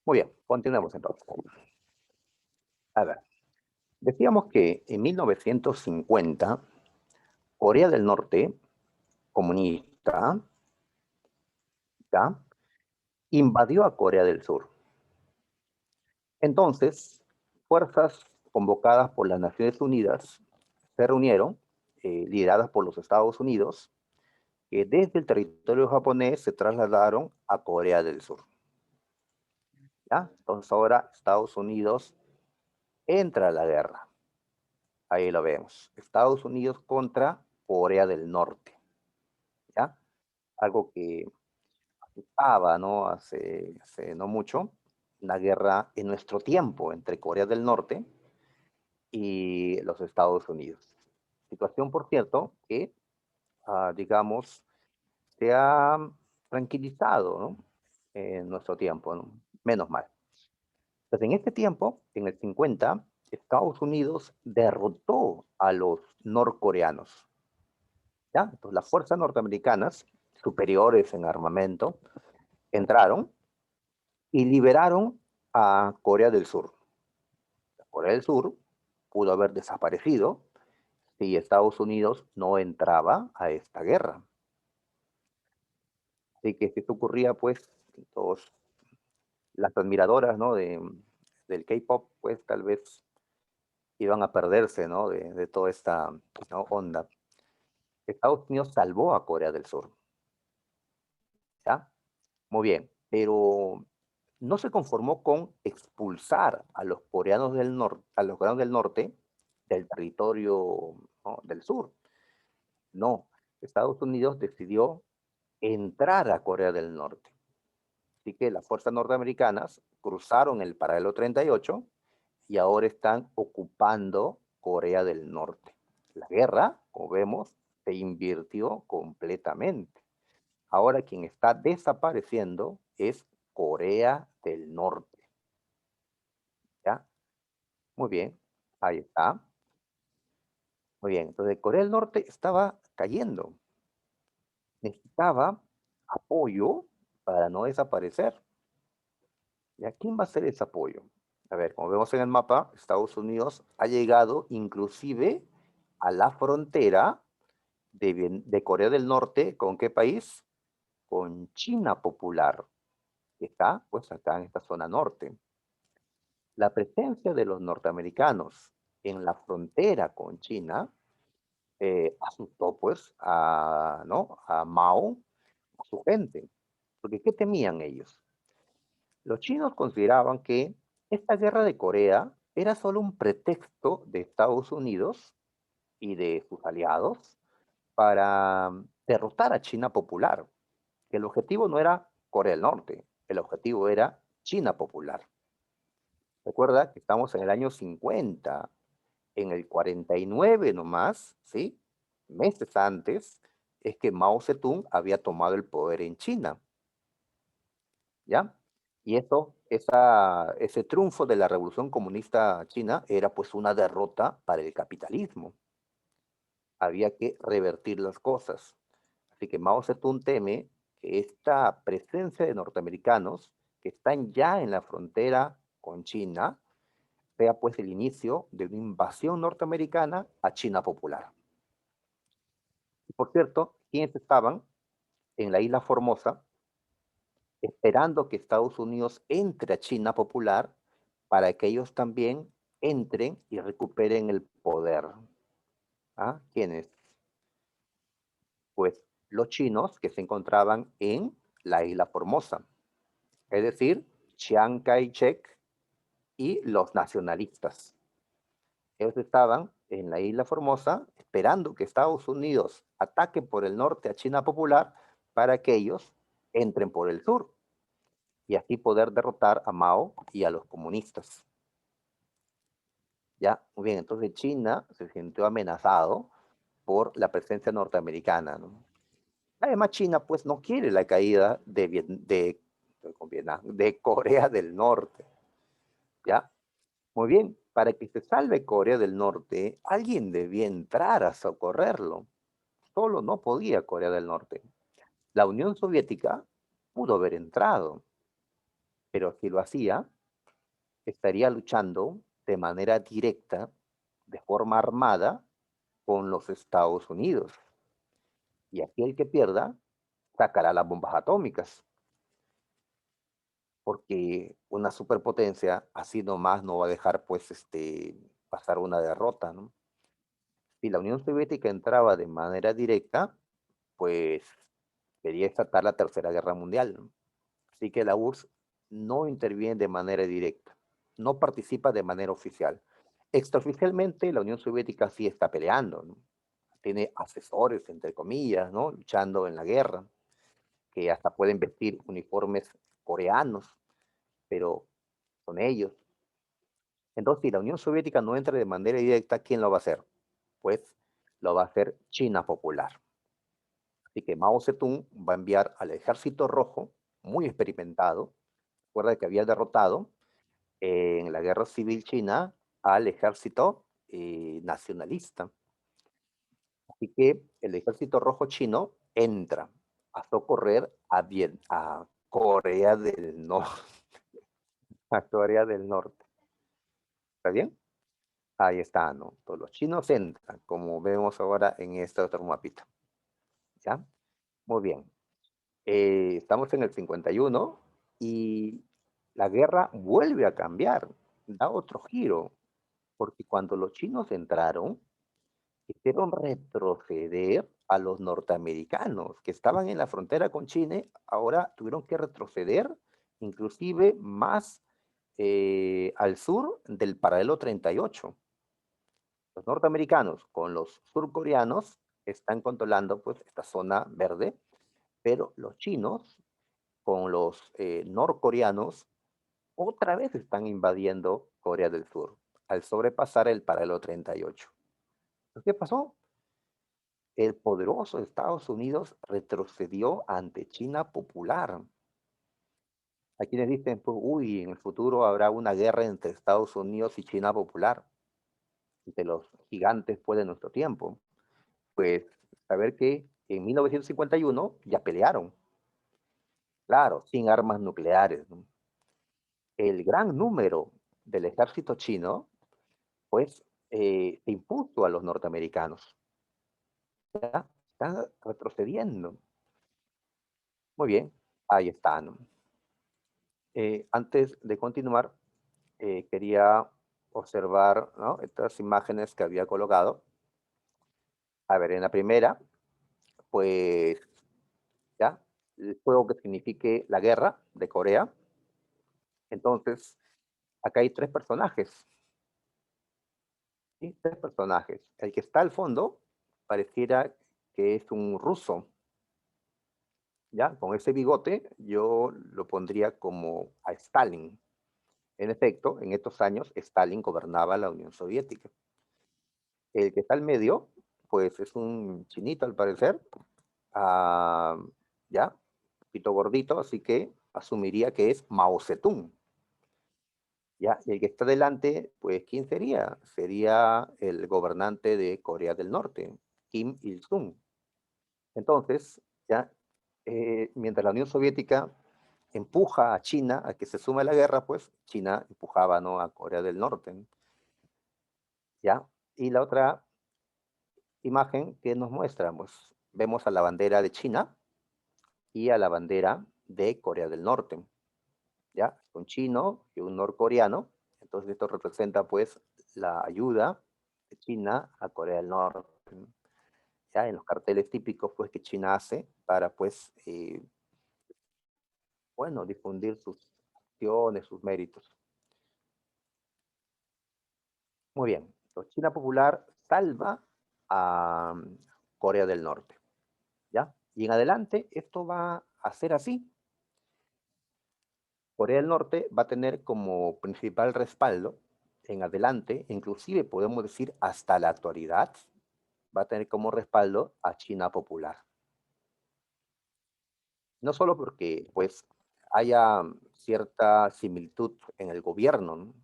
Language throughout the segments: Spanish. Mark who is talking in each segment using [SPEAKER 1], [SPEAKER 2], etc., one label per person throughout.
[SPEAKER 1] Muy bien, continuemos entonces. A ver, decíamos que en 1950, Corea del Norte, comunista, ¿ya? Invadió a Corea del Sur. Entonces, fuerzas convocadas por las Naciones Unidas se reunieron, lideradas por los Estados Unidos, que desde el territorio japonés se trasladaron a Corea del Sur. ¿Ya? Entonces ahora Estados Unidos entra a la guerra. Ahí lo vemos. Estados Unidos contra Corea del Norte. ¿Ya? Algo que estaba, ¿no? Hace no mucho, una guerra en nuestro tiempo entre Corea del Norte y los Estados Unidos. Situación, por cierto, que, digamos, se ha tranquilizado, ¿no? En nuestro tiempo, ¿no? Menos mal. Pues en este tiempo, en el 50, Estados Unidos derrotó a los norcoreanos. ¿Ya? Entonces, las fuerzas norteamericanas, superiores en armamento, entraron y liberaron a Corea del Sur. Corea del Sur pudo haber desaparecido si Estados Unidos no entraba a esta guerra. Así que si esto ocurría, pues, todos las admiradoras, ¿no? Del K-pop, pues tal vez iban a perderse, ¿no? De toda esta, ¿no? Onda. Estados Unidos salvó a Corea del Sur, ¿ya? Muy bien, pero no se conformó con expulsar a los coreanos del norte, a los coreanos del norte del territorio, ¿no? Del sur. No, Estados Unidos decidió entrar a Corea del Norte. Así que las fuerzas norteamericanas cruzaron el paralelo 38 y ahora están ocupando Corea del Norte. La guerra, como vemos, se invirtió completamente. Ahora quien está desapareciendo es Corea del Norte. ¿Ya? Muy bien, ahí está. Muy bien, entonces Corea del Norte estaba cayendo. Necesitaba apoyo para no desaparecer. ¿Ya? ¿Quién va a ser ese apoyo? A ver, como vemos en el mapa, Estados Unidos ha llegado inclusive a la frontera de Corea del Norte. ¿Con qué país? Con China Popular, que está pues acá en esta zona norte. La presencia de los norteamericanos en la frontera con China asustó pues a, ¿no? A Mao, a su gente. Porque ¿qué temían ellos? Los chinos consideraban que esta guerra de Corea era solo un pretexto de Estados Unidos y de sus aliados para derrotar a China Popular. Que el objetivo no era Corea del Norte, el objetivo era China Popular. Recuerda que estamos en el año 50, en el 49 nomás, ¿sí? Meses antes, es que Mao Zedong había tomado el poder en China, ¿ya? Y ese triunfo de la revolución comunista china era pues una derrota para el capitalismo. Había que revertir las cosas. Así que Mao Zedong teme que esta presencia de norteamericanos que están ya en la frontera con China sea pues el inicio de una invasión norteamericana a China Popular. Y por cierto, ¿quiénes estaban en la isla Formosa esperando que Estados Unidos entre a China Popular para que ellos también entren y recuperen el poder? ¿Ah? ¿Quiénes? Pues los chinos que se encontraban en la isla Formosa, es decir, Chiang Kai-shek y los nacionalistas. Ellos estaban en la isla Formosa esperando que Estados Unidos ataque por el norte a China Popular para que ellos entren por el sur y así poder derrotar a Mao y a los comunistas. Ya, muy bien, entonces China se sintió amenazado por la presencia norteamericana, ¿no? Además, China pues no quiere la caída de Corea del Norte, ¿ya? Muy bien, para que se salve Corea del Norte, alguien debía entrar a socorrerlo. Solo no podía Corea del Norte. La Unión Soviética pudo haber entrado, pero si lo hacía, estaría luchando de manera directa, de forma armada, con los Estados Unidos. Y aquí el que pierda sacará las bombas atómicas, porque una superpotencia así nomás no va a dejar pues pasar una derrota, ¿no? Si la Unión Soviética entraba de manera directa, pues quería desatar la Tercera Guerra Mundial, ¿no? Así que la URSS no interviene de manera directa, no participa de manera oficial. Extraoficialmente, la Unión Soviética sí está peleando, ¿no? Tiene asesores, entre comillas, ¿no? Luchando en la guerra, que hasta pueden vestir uniformes coreanos, pero son ellos. Entonces, si la Unión Soviética no entra de manera directa, ¿quién lo va a hacer? Pues lo va a hacer China Popular. Así que Mao Zedong va a enviar al Ejército Rojo, muy experimentado, recuerda que había derrotado en la Guerra Civil China al ejército nacionalista. Así que el Ejército Rojo chino entra a socorrer a Corea del Norte, a Corea del Norte. ¿Está bien? Ahí está, ¿no? Todos los chinos entran, como vemos ahora en este otro mapita. ¿Ya? Muy bien. Estamos en el 51 y la guerra vuelve a cambiar, da otro giro, porque cuando los chinos entraron, hicieron retroceder a los norteamericanos que estaban en la frontera con Chile, ahora tuvieron que retroceder inclusive más al sur del paralelo 38. Los norteamericanos con los surcoreanos están controlando pues esta zona verde, pero los chinos con los norcoreanos otra vez están invadiendo Corea del Sur al sobrepasar el paralelo 38. ¿Qué pasó? El poderoso Estados Unidos retrocedió ante China Popular. Hay quienes dicen, pues, uy, en el futuro habrá una guerra entre Estados Unidos y China Popular, de los gigantes pues, de nuestro tiempo. Pues saber que en 1951 ya pelearon, claro, sin armas nucleares, ¿no? El gran número del ejército chino, pues, se impuso a los norteamericanos. ¿Ya? Están retrocediendo. Muy bien, ahí están. Antes de continuar, quería observar, ¿no?, estas imágenes que había colocado. A ver, en la primera, pues, ya, el juego que signifique la guerra de Corea. Entonces, acá hay tres personajes, ¿sí? Tres personajes. El que está al fondo pareciera que es un ruso, ¿ya? Con ese bigote yo lo pondría como a Stalin. En efecto, en estos años Stalin gobernaba la Unión Soviética. El que está al medio, pues es un chinito al parecer, ah, ya, un poquito gordito, así que asumiría que es Mao Zedong. Ya, y el que está delante, pues ¿quién sería? Sería el gobernante de Corea del Norte, Kim Il-sung. Entonces, ya, mientras la Unión Soviética empuja a China a que se sume a la guerra, pues China empujaba, ¿no?, a Corea del Norte, ¿no? ¿Ya? Y la otra imagen que nos muestra, pues vemos a la bandera de China y a la bandera de Corea del Norte, ¿ya? Un chino y un norcoreano. Entonces esto representa pues la ayuda de China a Corea del Norte, ¿ya? En los carteles típicos pues que China hace para pues, bueno, difundir sus acciones, sus méritos. Muy bien, entonces China Popular salva a Corea del Norte, ¿ya? Y en adelante esto va a ser así. Corea del Norte va a tener como principal respaldo en adelante, inclusive podemos decir hasta la actualidad, va a tener como respaldo a China Popular. No solo porque pues haya cierta similitud en el gobierno, ¿no?,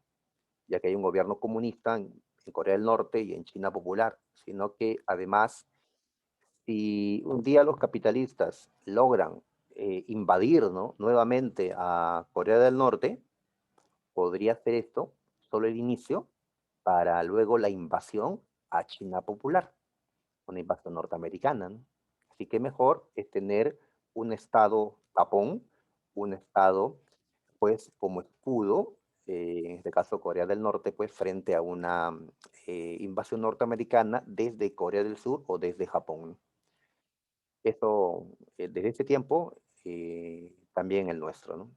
[SPEAKER 1] ya que hay un gobierno comunista en Corea del Norte y en China Popular, sino que además, si un día los capitalistas logran invadir, ¿no?, nuevamente a Corea del Norte, podría ser esto solo el inicio para luego la invasión a China popular, una invasión norteamericana, ¿no? Así que mejor es tener un estado Japón, un estado pues como escudo, en este caso Corea del Norte, pues frente a una invasión norteamericana desde Corea del Sur o desde Japón. Eso, desde ese tiempo, también el nuestro, ¿no?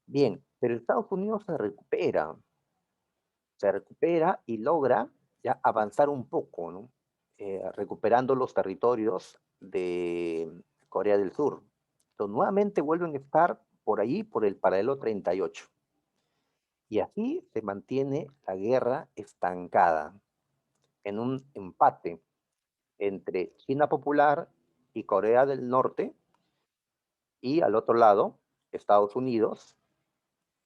[SPEAKER 1] Bien, pero Estados Unidos se recupera y logra ya avanzar un poco, ¿no? Recuperando los territorios de Corea del Sur. Entonces, nuevamente vuelven a estar por ahí, por el paralelo 38. Y así se mantiene la guerra estancada en un empate entre China Popular y Corea del Norte, y al otro lado, Estados Unidos,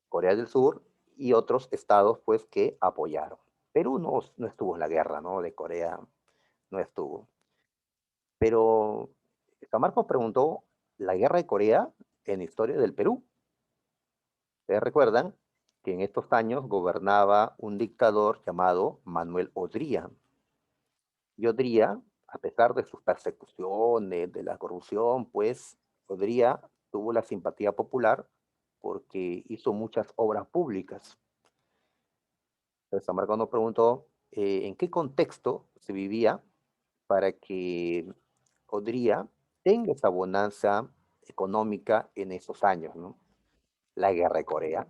[SPEAKER 1] Corea del Sur y otros estados pues que apoyaron. Perú no estuvo en la guerra, ¿no? De Corea no estuvo. Pero Camargo preguntó la guerra de Corea en historia del Perú. Ustedes recuerdan que en estos años gobernaba un dictador llamado Manuel Odría. Y Odría, a pesar de sus persecuciones, de la corrupción, pues Odría tuvo la simpatía popular porque hizo muchas obras públicas. Entonces, San Marcos nos preguntó en qué contexto se vivía para que Odría tenga esa bonanza económica en esos años, ¿no? La guerra de Corea.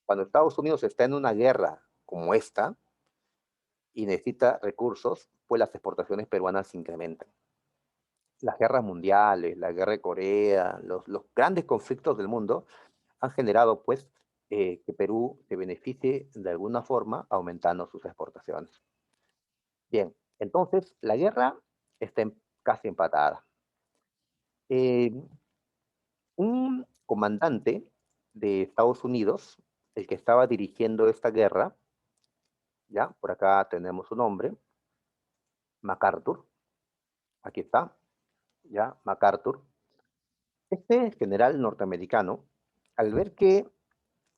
[SPEAKER 1] Cuando Estados Unidos está en una guerra como esta y necesita recursos, pues las exportaciones peruanas se incrementan. Las guerras mundiales, la guerra de Corea, los grandes conflictos del mundo han generado, pues, que Perú se beneficie de alguna forma aumentando sus exportaciones. Bien, entonces la guerra está casi empatada. Eh, un comandante de Estados Unidos, el que estaba dirigiendo esta guerra, ya, por acá tenemos su nombre, MacArthur, aquí está, ya, MacArthur. Este general norteamericano, al ver que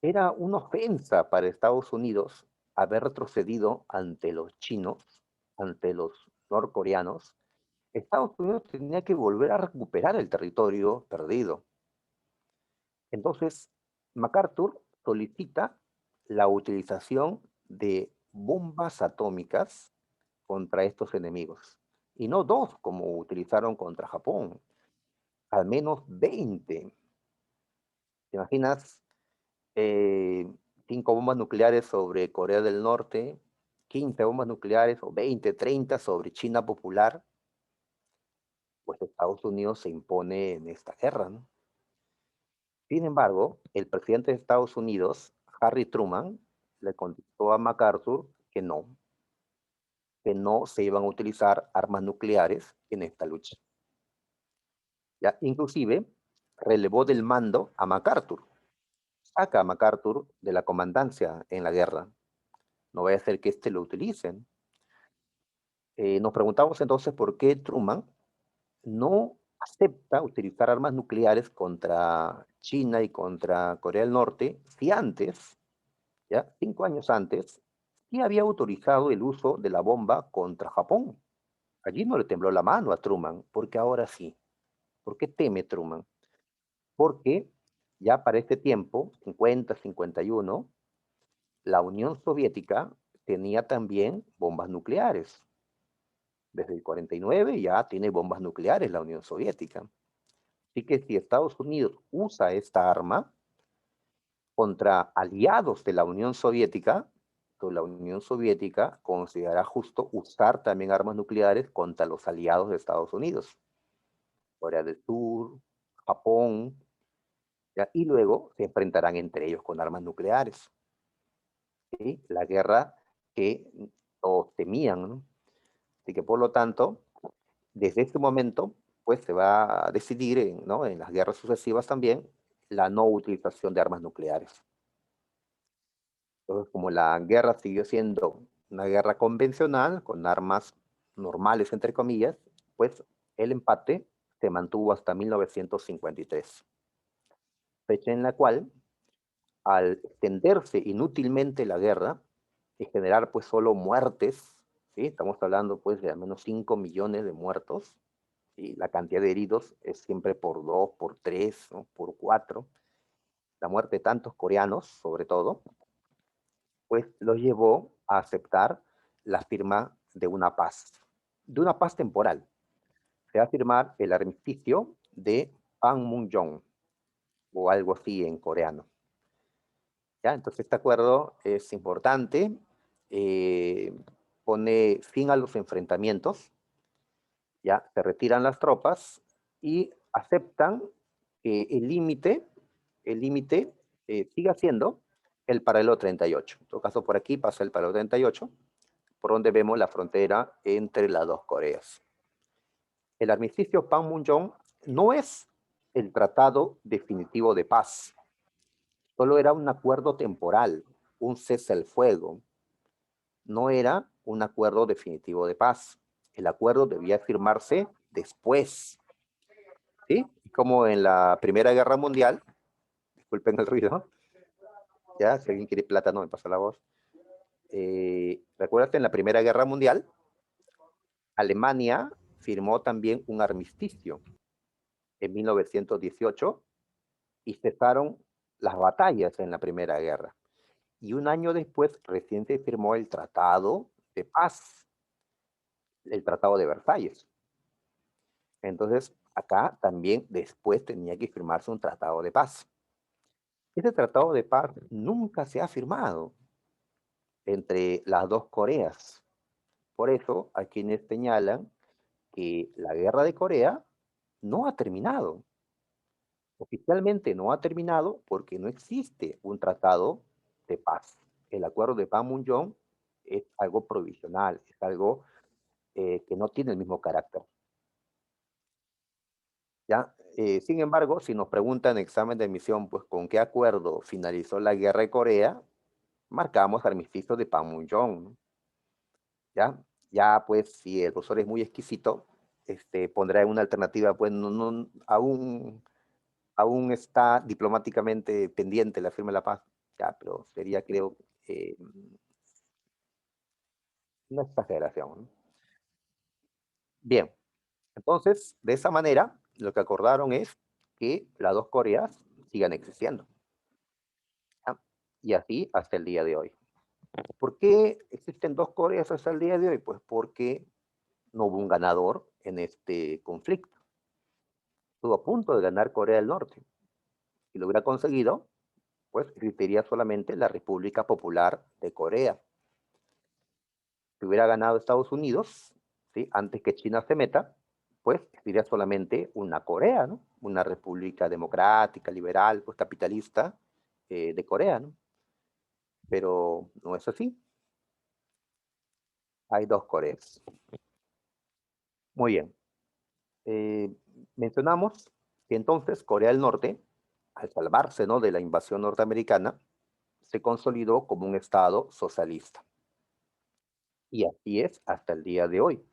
[SPEAKER 1] era una ofensa para Estados Unidos haber retrocedido ante los chinos, ante los norcoreanos, Estados Unidos tenía que volver a recuperar el territorio perdido. Entonces, MacArthur solicita la utilización de bombas atómicas contra estos enemigos. Y no dos, como utilizaron contra Japón, al menos 20. ¿Te imaginas? eh, 5 bombas nucleares sobre Corea del Norte, 15 bombas nucleares o 20, 30 sobre China Popular, pues Estados Unidos se impone en esta guerra, ¿no? Sin embargo, el presidente de Estados Unidos, Harry Truman, le contestó a MacArthur que no se iban a utilizar armas nucleares en esta lucha. Ya, inclusive, relevó del mando a MacArthur, saca a MacArthur de la comandancia en la guerra. No vaya a ser que éste lo utilicen. Nos preguntamos entonces por qué Truman no acepta utilizar armas nucleares contra China y contra Corea del Norte, si antes, ya 5 años antes, sí había autorizado el uso de la bomba contra Japón. Allí no le tembló la mano a Truman, porque ahora sí. ¿Por qué teme Truman? Porque ya para este tiempo, 50, 51, la Unión Soviética tenía también bombas nucleares. Desde el 49 ya tiene bombas nucleares la Unión Soviética. Así que si Estados Unidos usa esta arma contra aliados de la Unión Soviética, pues la Unión Soviética considerará justo usar también armas nucleares contra los aliados de Estados Unidos, Corea del Sur, Japón, ¿ya? Y luego se enfrentarán entre ellos con armas nucleares. ¿Sí? La guerra que todos temían, ¿no? Así que por lo tanto, desde este momento, pues se va a decidir, ¿no?, en las guerras sucesivas también, la no utilización de armas nucleares. Entonces, como la guerra siguió siendo una guerra convencional, con armas normales, entre comillas, pues el empate se mantuvo hasta 1953, fecha en la cual, al extenderse inútilmente la guerra y generar pues solo muertes, ¿sí? Estamos hablando pues de al menos 5 millones de muertos, y la cantidad de heridos es siempre por 2, por 3, ¿no? Por 4. La muerte de tantos coreanos, sobre todo, pues los llevó a aceptar la firma de una paz temporal. Se va a firmar el armisticio de Panmunjom, o algo así en coreano. ¿Ya? Entonces este acuerdo es importante, eh, pone fin a los enfrentamientos, ya se retiran las tropas y aceptan que el límite siga siendo el paralelo 38. En todo caso, por aquí pasa el paralelo 38, por donde vemos la frontera entre las dos Coreas. El armisticio Panmunjom no es el tratado definitivo de paz, solo era un acuerdo temporal, un cese al fuego, no era un acuerdo definitivo de paz. El acuerdo debía firmarse después, ¿sí? Como en la Primera Guerra Mundial, disculpen el ruido, ya, si alguien quiere plátano me pasa la voz. ¿Recuerdas? En la Primera Guerra Mundial, Alemania firmó también un armisticio en 1918 y cesaron las batallas en la Primera Guerra. Y un año después recién se firmó el Tratado de Paz, el Tratado de Versalles. Entonces, acá también después tenía que firmarse un Tratado de Paz. Ese Tratado de Paz nunca se ha firmado entre las dos Coreas. Por eso, hay quienes señalan que la guerra de Corea no ha terminado. Oficialmente no ha terminado porque no existe un tratado de paz. El acuerdo de Panmunjom es algo provisional, es algo que no tiene el mismo carácter. ¿Ya? Sin embargo, si nos preguntan en examen de admisión, pues con qué acuerdo finalizó la guerra de Corea, marcamos armisticio de Panmunjom, ¿no? ¿Ya? Ya, pues, si el profesor es muy exquisito, pondrá una alternativa, pues, aún está diplomáticamente pendiente la firma de la paz. Ya, pero sería, creo, eh, una exageración, ¿no? Bien, entonces, de esa manera, lo que acordaron es que las dos Coreas sigan existiendo, ¿ya? Y así hasta el día de hoy. ¿Por qué existen dos Coreas hasta el día de hoy? Pues porque no hubo un ganador en este conflicto. Estuvo a punto de ganar Corea del Norte. Si lo hubiera conseguido, pues existiría solamente la República Popular de Corea. Si hubiera ganado Estados Unidos, ¿sí? Antes que China se meta, pues existiría solamente una Corea, ¿no? Una república democrática, liberal, pues capitalista de Corea, ¿no? Pero no es así. Hay dos Coreas. Muy bien. Eh, Mencionamos que entonces Corea del Norte, al salvarse, ¿no?, de la invasión norteamericana, se consolidó como un estado socialista. Y así es hasta el día de hoy.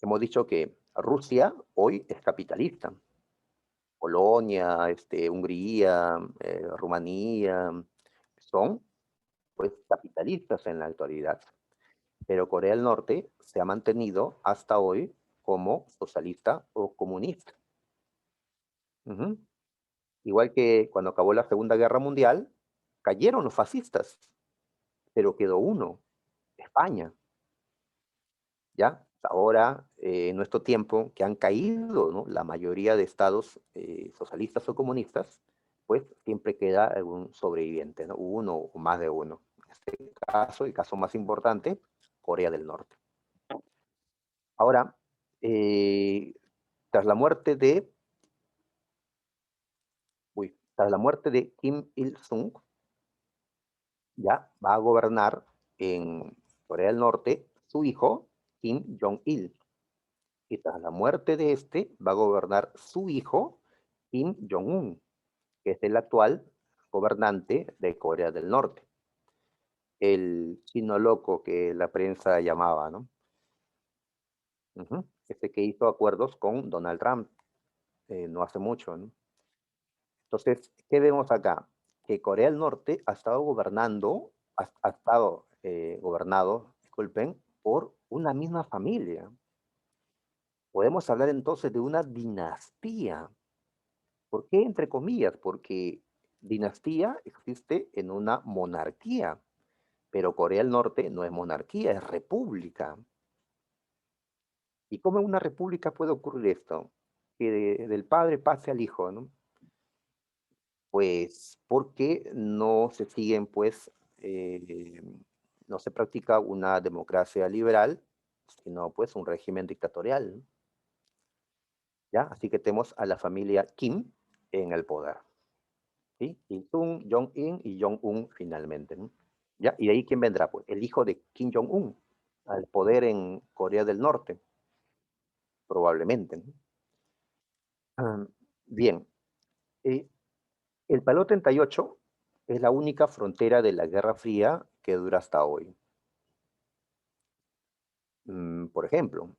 [SPEAKER 1] Hemos dicho que Rusia hoy es capitalista. Polonia, Hungría, Rumanía, son pues capitalistas en la actualidad. Pero Corea del Norte se ha mantenido hasta hoy como socialista o comunista. Ujú. Igual que cuando acabó la Segunda Guerra Mundial, cayeron los fascistas, pero quedó uno, España. ¿Ya? Ahora, en nuestro tiempo, que han caído, ¿no?, la mayoría de estados socialistas o comunistas, pues siempre queda algún sobreviviente, ¿no? Uno o más de uno. En este caso, el caso más importante, Corea del Norte. Ahora, eh, tras la muerte de, tras la muerte de Kim Il-sung, ya va a gobernar en Corea del Norte su hijo, Kim Jong-il. Y tras la muerte de este, va a gobernar su hijo, Kim Jong-un, que es el actual gobernante de Corea del Norte. El chino loco que la prensa llamaba, ¿no? Ujú. que hizo acuerdos con Donald Trump no hace mucho, ¿no? Entonces, ¿qué vemos acá? Que Corea del Norte ha estado gobernado, disculpen, por una misma familia. Podemos hablar entonces de una dinastía. ¿Por qué entre comillas? Porque dinastía existe en una monarquía, pero Corea del Norte no es monarquía, es república. ¿Y cómo en una república puede ocurrir esto? Que del padre pase al hijo, ¿no? Pues porque no se siguen, pues, no se practica una democracia liberal, sino pues un régimen dictatorial, ¿no? ¿Ya? Así que tenemos a la familia Kim en el poder, ¿sí? Il-sung, Jong-in y Jong-un finalmente, ¿no? ¿Ya? Y de ahí, ¿quién vendrá? Pues el hijo de Kim Jong-un al poder en Corea del Norte, probablemente, ¿no? Ah, bien, eh, el Palo 38 es la única frontera de la Guerra Fría que dura hasta hoy. Por ejemplo,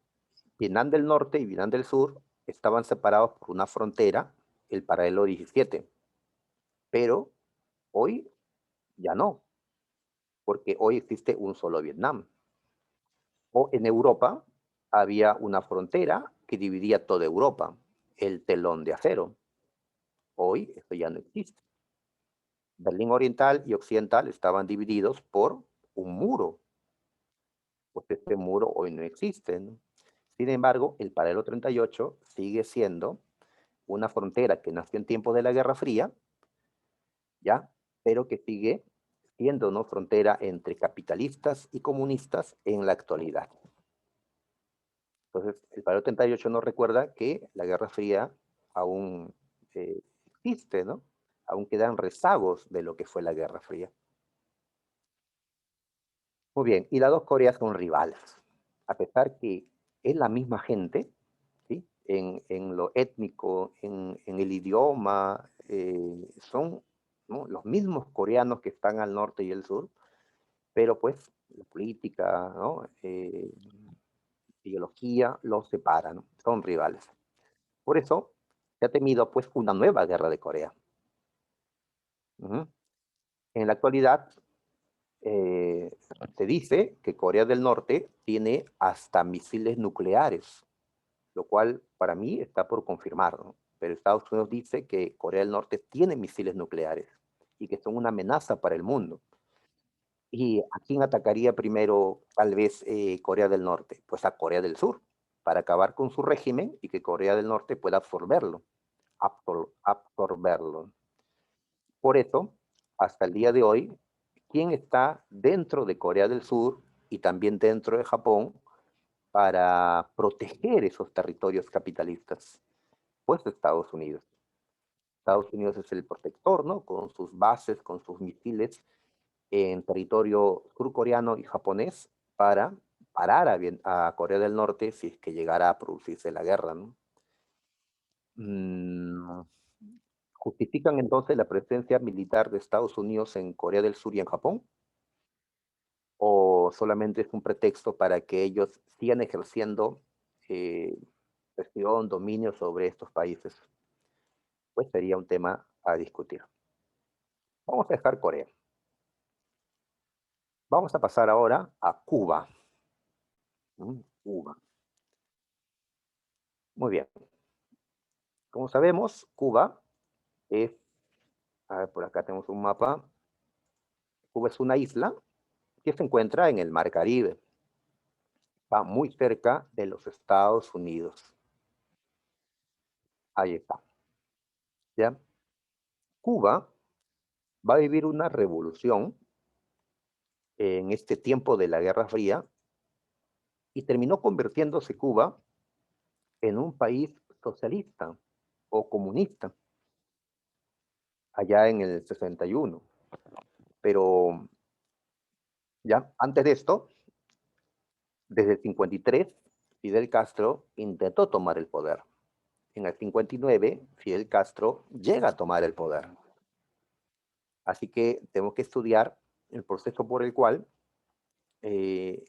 [SPEAKER 1] Vietnam del Norte y Vietnam del Sur estaban separados por una frontera, el paralelo 17, pero hoy ya no, porque hoy existe un solo Vietnam. O en Europa había una frontera que dividía toda Europa, el telón de acero. Hoy esto ya no existe. Berlín Oriental y Occidental estaban divididos por un muro, pues este muro hoy no existe, ¿no? Sin embargo, el paralelo 38 sigue siendo una frontera que nació en tiempos de la Guerra Fría, ¿ya? Pero que sigue siendo, ¿no?, frontera entre capitalistas y comunistas en la actualidad. Entonces, el paralelo 38 nos recuerda que la Guerra Fría aún existe, ¿no? Aún quedan rezagos de lo que fue la Guerra Fría. Muy bien, y las dos Coreas son rivales, a pesar que es la misma gente, ¿sí? En lo étnico, en el idioma, son, ¿no?, los mismos coreanos que están al norte y el sur, pero pues la política, ¿no?, ideología los separa, ¿no? Son rivales. Por eso se ha temido pues una nueva guerra de Corea. En la actualidad eh, se dice que Corea del Norte tiene hasta misiles nucleares, lo cual para mí está por confirmar, ¿no? Pero Estados Unidos dice que Corea del Norte tiene misiles nucleares y que son una amenaza para el mundo. ¿Y a quién atacaría primero tal vez Corea del Norte? Pues a Corea del Sur, para acabar con su régimen y que Corea del Norte pueda absorberlo. Por eso, hasta el día de hoy, ¿quién está dentro de Corea del Sur y también dentro de Japón para proteger esos territorios capitalistas? Pues Estados Unidos. Estados Unidos es el protector, ¿no? Con sus bases, con sus misiles en territorio surcoreano y japonés para parar a Corea del Norte si es que llegara a producirse la guerra, ¿no? Mm, ¿Justifican entonces la presencia militar de Estados Unidos en Corea del Sur y en Japón? ¿O solamente es un pretexto para que ellos sigan ejerciendo eh, presión, dominio sobre estos países? Pues sería un tema a discutir. Vamos a dejar Corea. Vamos a pasar ahora a Cuba. Cuba. Muy bien. Como sabemos, Cuba es, a ver, por acá tenemos un mapa. Cuba es una isla que se encuentra en el Mar Caribe. Está muy cerca de los Estados Unidos. Ahí está. ¿Ya? Cuba va a vivir una revolución en este tiempo de la Guerra Fría y terminó convirtiéndose Cuba en un país socialista o comunista allá en el 61. Pero ya antes de esto, desde el 53, Fidel Castro intentó tomar el poder. En el 59, Fidel Castro llega a tomar el poder. Así que tenemos que estudiar el proceso por el cual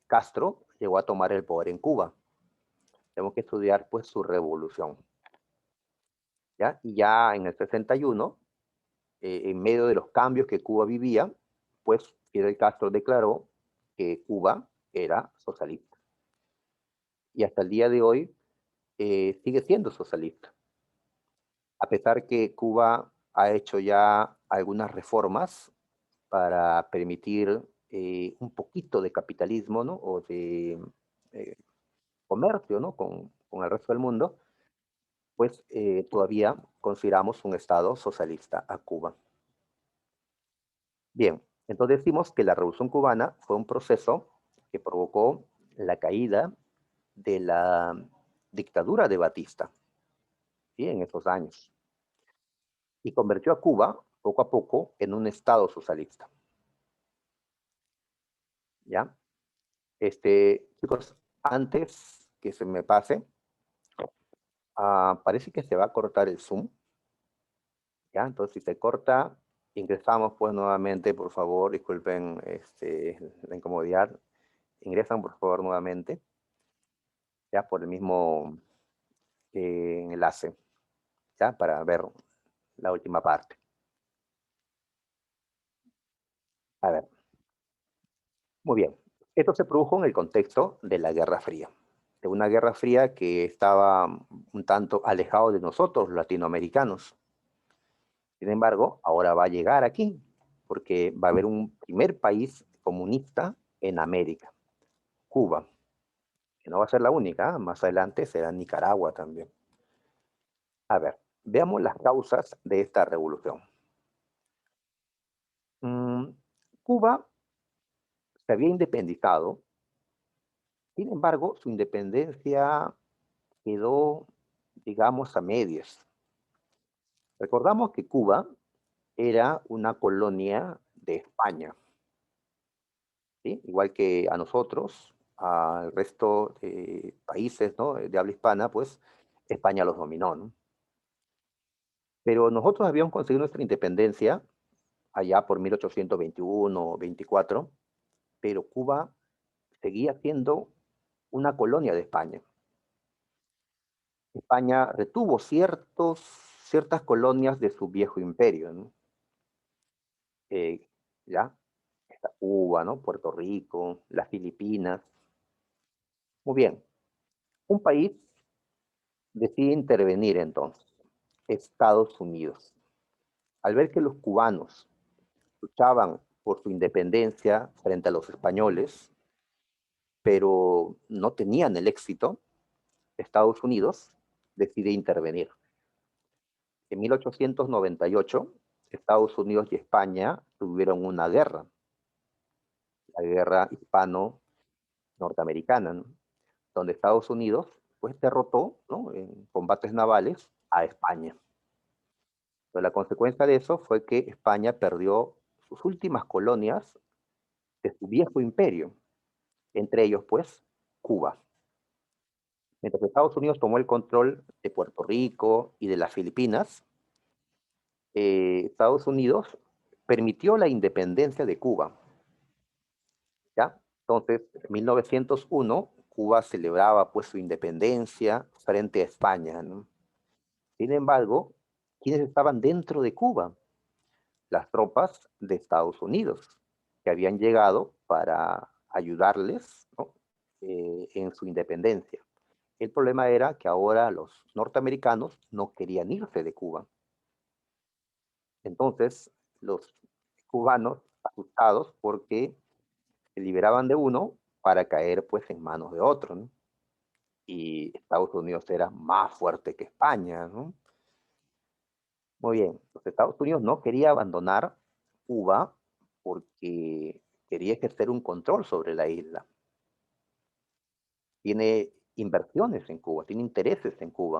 [SPEAKER 1] Castro llegó a tomar el poder en Cuba. tenemos que estudiar pues su revolución, ¿ya? Y ya en el 61, en medio de los cambios que Cuba vivía, pues Fidel Castro declaró que Cuba era socialista. Y hasta el día de hoy sigue siendo socialista, a pesar que Cuba ha hecho ya algunas reformas para permitir un poquito de capitalismo, ¿no? O de eh, comercio, ¿no? Con el resto del mundo, pues todavía consideramos un Estado socialista a Cuba. Bien, entonces decimos que la Revolución Cubana fue un proceso que provocó la caída de la dictadura de Batista, ¿sí? En esos años, y convirtió a Cuba poco a poco en un Estado socialista, ¿ya? Chicos, antes que se me pase, parece que se va a cortar el Zoom, ¿ya? Entonces, si se corta, ingresamos pues nuevamente, por favor, disculpen la incomodidad, ingresan por favor nuevamente, ya por el mismo enlace, ya para ver la última parte. A ver, muy bien. Esto se produjo en el contexto de la Guerra Fría, de una Guerra Fría que estaba un tanto alejado de nosotros, los latinoamericanos. Sin embargo, ahora va a llegar aquí, porque va a haber un primer país comunista en América, Cuba, que no va a ser la única, más adelante será Nicaragua también. A ver, veamos las causas de esta revolución. Mm, Cuba se había independizado, sin embargo, su independencia quedó, digamos, a medias. Recordamos que Cuba era una colonia de España, ¿sí? Igual que a nosotros, al resto de países, ¿no? De habla hispana, pues España los dominó, ¿no? Pero nosotros habíamos conseguido nuestra independencia allá por 1821 24, pero Cuba seguía siendo una colonia de España. España retuvo ciertas colonias de su viejo imperio, ¿no? Eh, ¿Ya? Está Cuba, ¿no? Puerto Rico, las Filipinas. Muy bien. Un país decide intervenir entonces, Estados Unidos. Al ver que los cubanos luchaban por su independencia frente a los españoles, pero no tenían el éxito, Estados Unidos decide intervenir. En 1898, Estados Unidos y España tuvieron una guerra, la guerra hispano-norteamericana, ¿no? Donde Estados Unidos pues derrotó, ¿no? En combates navales a España. Pero la consecuencia de eso fue que España perdió sus últimas colonias de su viejo imperio, entre ellos pues Cuba. Mientras que Estados Unidos tomó el control de Puerto Rico y de las Filipinas, Estados Unidos permitió la independencia de Cuba, ¿ya? Entonces, en 1901, Cuba celebraba pues su independencia frente a España, ¿no? Sin embargo, ¿quiénes estaban dentro de Cuba? Las tropas de Estados Unidos, que habían llegado para ayudarles, ¿no? En su independencia. El problema era que ahora los norteamericanos no querían irse de Cuba. Entonces, los cubanos, asustados porque se liberaban de uno para caer pues en manos de otro, ¿no? Y Estados Unidos era más fuerte que España, ¿no? Muy bien, los Estados Unidos no quería abandonar Cuba porque quería ejercer un control sobre la isla. Tiene inversiones en Cuba, tiene intereses en Cuba.